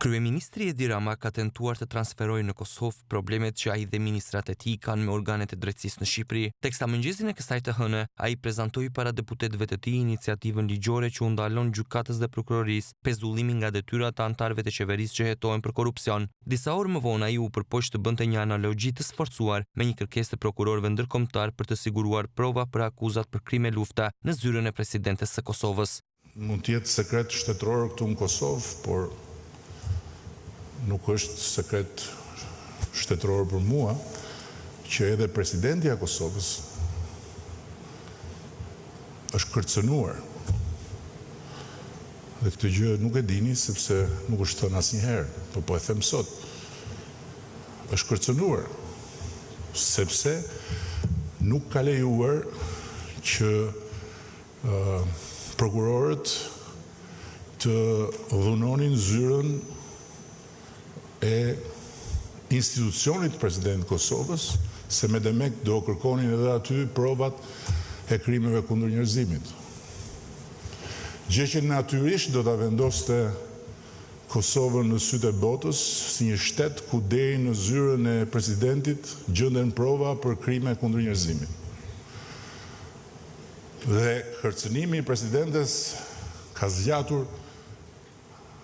Kryeministri Edi Rama ka tentuar të transferojë në Kosovë problemet që ai dhe ministrat e tij kanë me organet e drejtësisë në Shqipëri. Teksa mëngjesin e kësaj të hënë, ai prezantoi para deputetëve të tij iniciativën ligjore që u ndalon gjykatës dhe prokurorisë pezullimin nga detyrat të anëtarëve të qeverisë që hetohen për korrupsion. Disa orë më vonë ai u përpoq të bënte një analogji të sforcuar me një kërkesë të prokurorëve ndërkombëtar për të siguruar prova për akuzat për krime lufte në zyrën e presidentes së Kosovës. Mund të jetë sekret shtetëror këtu në Kosovë, por nuk është sekret shtetëror për mua që edhe presidenti i Kosovës është kërcënuar. Dhe këtë gjë nuk e dini sepse nuk është thënë asnjëherë, por po e them sot. Është kërcënuar sepse nuk ka lejuar që prokurorët të dhunonin zyrën e institucionit president Kosovës, se me demek do kërkonin edhe aty provat e krimeve kundër njerëzimit. Gjë që natyrisht do ta vendoste Kosovën në sytë e botës si një shtet ku deri në zyrën e presidentit gjenden prova për krime kundër njerëzimit. Dhe kërcënimi i presidentes ka zgjatur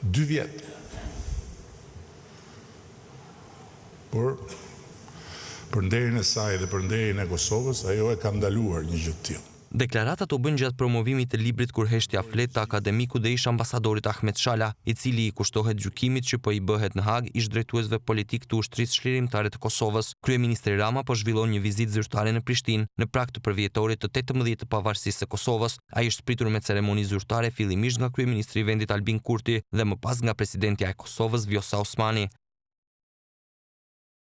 2 vjet. Por për nderin e saj dhe për nderin e Kosovës, ajo e ka ndaluar një gjë të tillë. Deklaratat u bën gjatë promovimit të librit Kur heshtja flet të akademiku dhe ish ambasadorit Ahmet Shala, i cili i kushtohet gjykimit që po i bëhet në Hag ish drejtuesve politik të ushtrisë çlirimtare të Kosovës. Kryeministri Rama po zhvillon një vizitë zyrtare në Prishtinë në prag të përvjetorit të 18 të pavarësisë së Kosovës. Ai është pritur me ceremoni zyrtare fillimisht nga kryeministri i vendit Albin Kurti dhe më pas nga presidentja e Kosovës Vjosa Osmani.